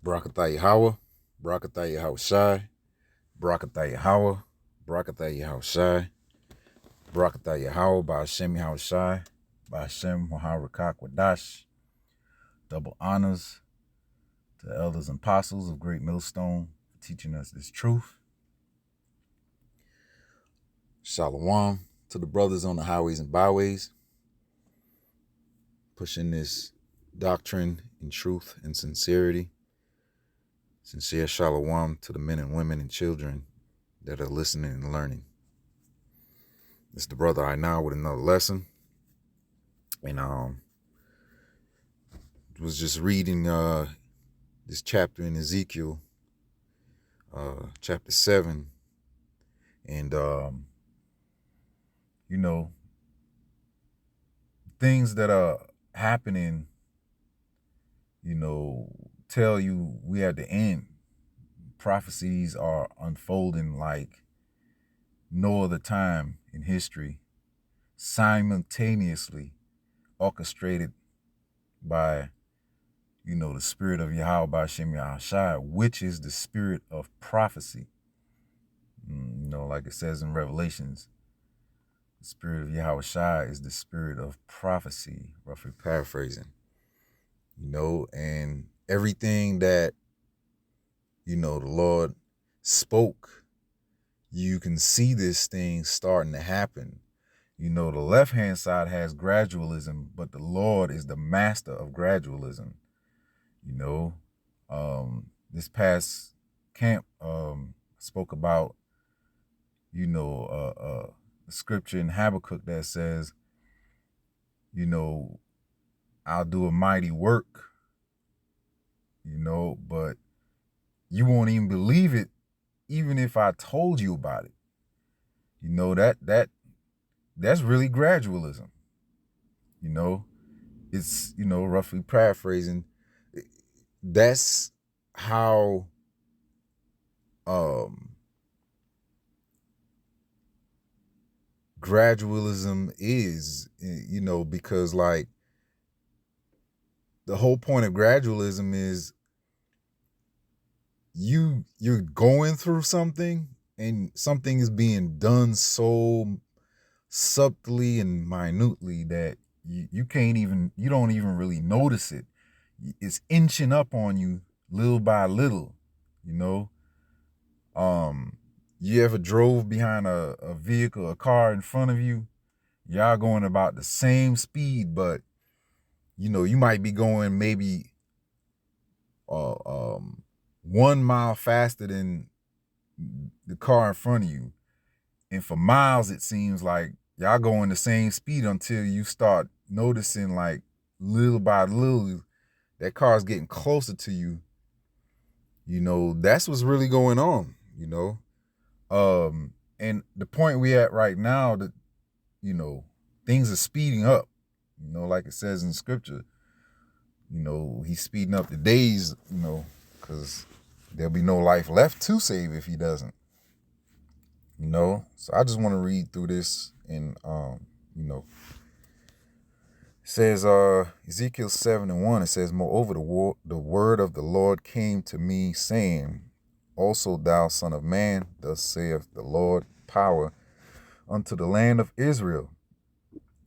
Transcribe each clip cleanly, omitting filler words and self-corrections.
Barakatah Yahweh, Barakatah Yahweh Shai, Barakatah Yahweh, Barakatah Yahweh Shai, Barakatah Yahweh, Ba'ashem Yahweh Shai, Ba'ashem Muharakak Wadash. Double honors to the elders and apostles of Great Millstone for teaching us this truth. Shalom to the brothers on the highways and byways, pushing this doctrine in truth and sincerity. Sincere shalom to the men and women and children that are listening and learning. It's the brother I now with another lesson. And was just reading this chapter in Ezekiel, chapter 7. And things that are happening, tell you we at the end. Prophecies are unfolding like no other time in history, simultaneously orchestrated by, the spirit of Yahweh Ba'ashem Yahweh Shai, which is the spirit of prophecy. Like it says in Revelations, the spirit of Yahweh Shai is the spirit of prophecy, roughly paraphrasing. And everything that, the Lord spoke, you can see this thing starting to happen. The left-hand side has gradualism, but the Lord is the master of gradualism. This past camp spoke about, the scripture in Habakkuk that says, I'll do a mighty work, but you won't even believe it, even if I told you about it. That's really gradualism. It's, roughly paraphrasing, that's how gradualism is, because like the whole point of gradualism is you're going through something and something is being done so subtly and minutely that you don't even really notice it. It's inching up on you little by little. You ever drove behind a vehicle, a car in front of you? Y'all going about the same speed, but you might be going maybe 1 mile faster than the car in front of you. And for miles, it seems like y'all going the same speed until you start noticing, like, little by little, that car's getting closer to you. That's what's really going on, And the point we at right now, that, things are speeding up, like it says in scripture. He's speeding up the days, because there'll be no life left to save if he doesn't. So I just want to read through this and, it says, Ezekiel 7:1, it says, moreover, the word of the Lord came to me, saying, also thou son of man, thus saith the Lord, power unto the land of Israel.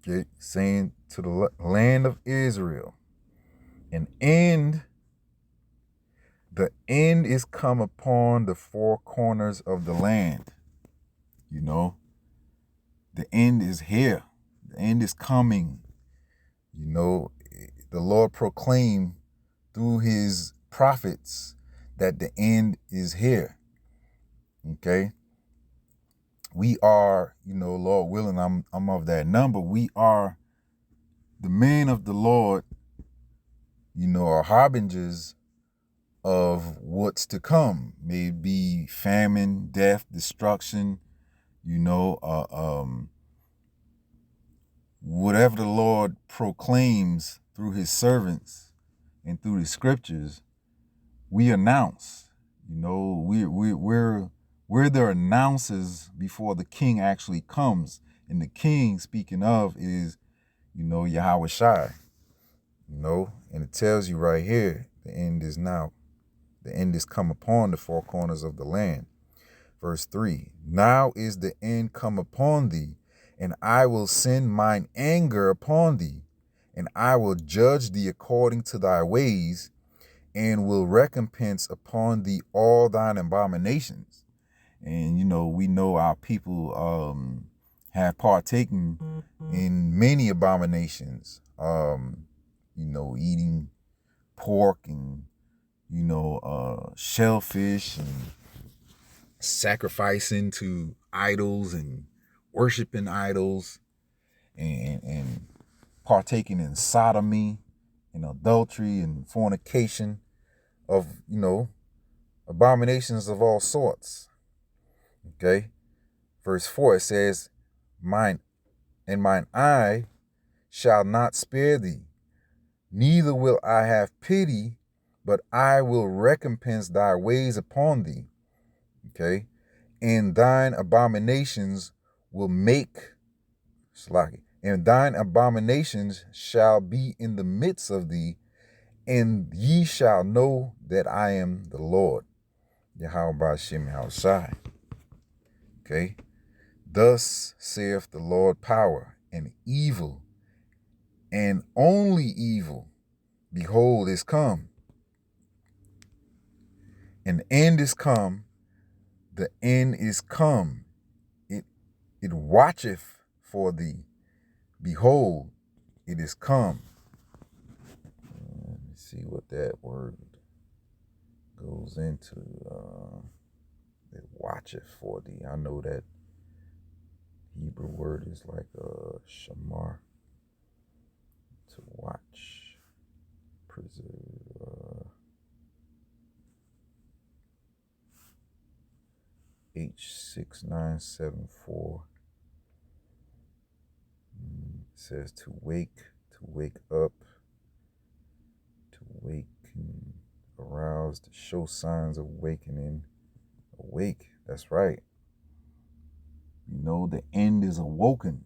Okay, saying to the land of Israel, an end, the end is come upon the four corners of the land. The end is here. The end is coming. The Lord proclaimed through his prophets that the end is here. Okay. We are, Lord willing, I'm of that number. We are the men of the Lord, are harbingers of what's to come. Maybe famine, death, destruction, whatever the Lord proclaims through his servants and through the scriptures, we announce. We're the announcers before the king actually comes. And the king, speaking of, is, Yahweh Shai. And it tells you right here, the end is now. The end is come upon the four corners of the land. Verse 3, now is the end come upon thee, and I will send mine anger upon thee, and I will judge thee according to thy ways, and will recompense upon thee all thine abominations. And, we know our people have partaken in many abominations, eating pork and, shellfish and sacrificing to idols and worshiping idols and partaking in sodomy and adultery and fornication of, abominations of all sorts. Okay. Verse 4, it says, mine eye shall not spare thee, neither will I have pity, but I will recompense thy ways upon thee. Okay. And thine abominations will make, and thine abominations shall be in the midst of thee, and ye shall know that I am the Lord. Yahweh Ba'ashem Yahushai. Okay. Thus saith the Lord power, and evil, and only evil, behold, is come. An end is come, the end is come. It watcheth for thee. Behold, it is come. Let me see what that word goes into. It watcheth for thee. I know that Hebrew word is like shamar, to watch, preserve. H6974 says to wake up, to waken, arouse, to show signs of awakening. Awake, that's right. The end is awoken.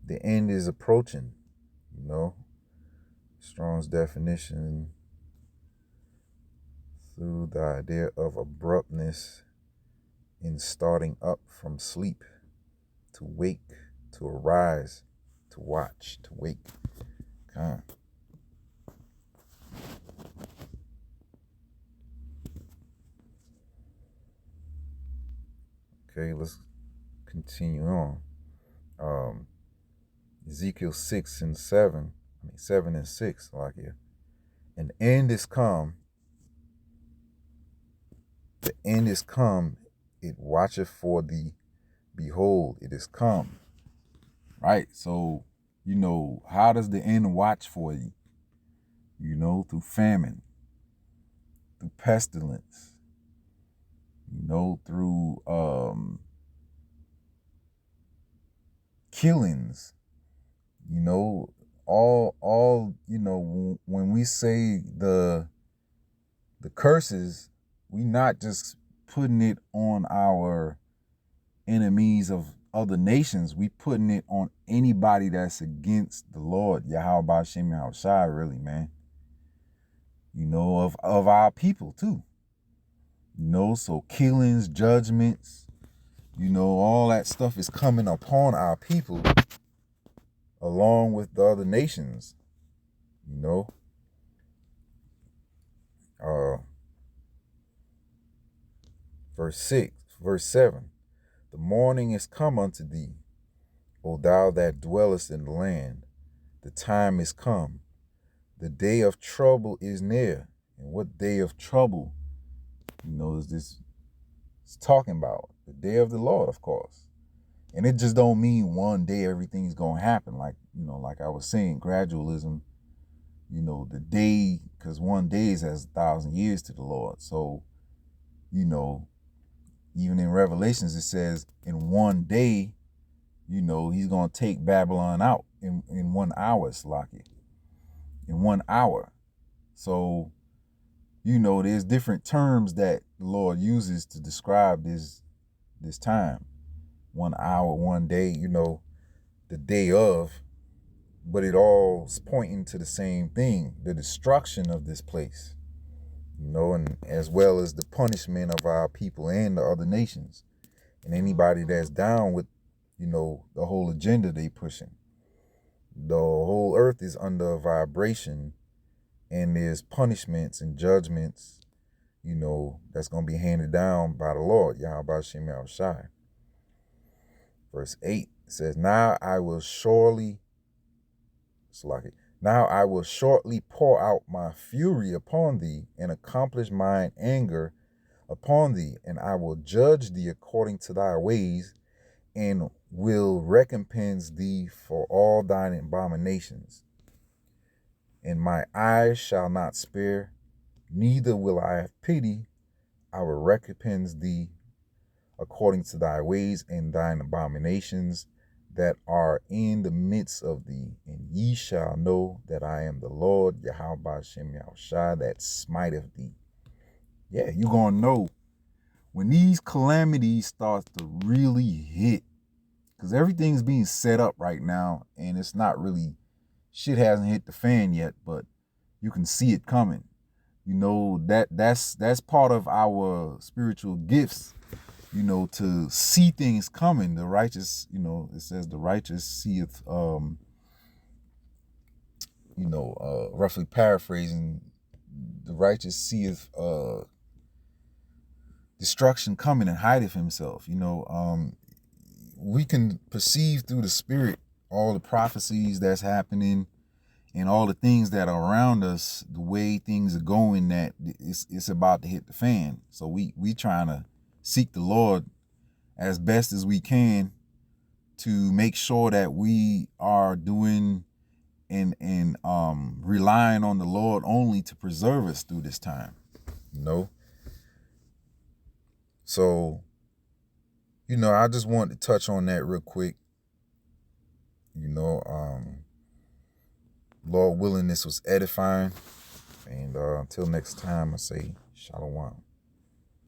The end is approaching. Strong's definition through the idea of abruptness in starting up from sleep, to wake, to arise, to watch, to wake. Okay, let's continue on. Ezekiel 7 and 6, like here. An end is come. The end is come. It watcheth for thee. Behold, it is come. Right? So, how does the end watch for you? Through famine, through pestilence, through killings, all when we say the curses, we not just putting it on our enemies of other nations. We putting it on anybody that's against the Lord, Yahweh Ba'ashem Yahushai, really, man. Of our people too. So killings, judgments, all that stuff is coming upon our people along with the other nations. Verse 7, the morning is come unto thee, O thou that dwellest in the land. The time is come. The day of trouble is near. And what day of trouble, is this? It's talking about the day of the Lord, of course. And it just don't mean one day everything's going to happen. Like, like I was saying, gradualism, the day, because one day is as 1,000 years to the Lord. So, even in Revelations, it says in one day, he's going to take Babylon out in 1 hour, Slacky. In 1 hour. So, there's different terms that the Lord uses to describe this time. 1 hour, 1 day, the day of, but it all's pointing to the same thing, the destruction of this place. and as well as the punishment of our people and the other nations and anybody that's down with, the whole agenda they pushing. The whole earth is under a vibration, and there's punishments and judgments, that's going to be handed down by the Lord, Yahweh Shem Shai. Verse 8 says, Now I will shortly pour out my fury upon thee, and accomplish mine anger upon thee, and I will judge thee according to thy ways, and will recompense thee for all thine abominations. And my eyes shall not spare, neither will I have pity. I will recompense thee according to thy ways and thine abominations that are in the midst of thee. And ye shall know that I am the Lord, Yahweh Shem Yahushai, that smiteth thee. Yeah, you're going to know when these calamities start to really hit, because everything's being set up right now, and it's not really, shit hasn't hit the fan yet, but you can see it coming. That's part of our spiritual gifts, to see things coming. The righteous, it says the righteous seeth, roughly paraphrasing, the righteous seeth destruction coming and hideth himself. We can perceive through the spirit all the prophecies that's happening and all the things that are around us, the way things are going, that it's about to hit the fan. So we trying to seek the Lord as best as we can to make sure that we are doing and relying on the Lord only to preserve us through this time. So, I just wanted to touch on that real quick. Lord willing, this was edifying. And until next time, I say shalom.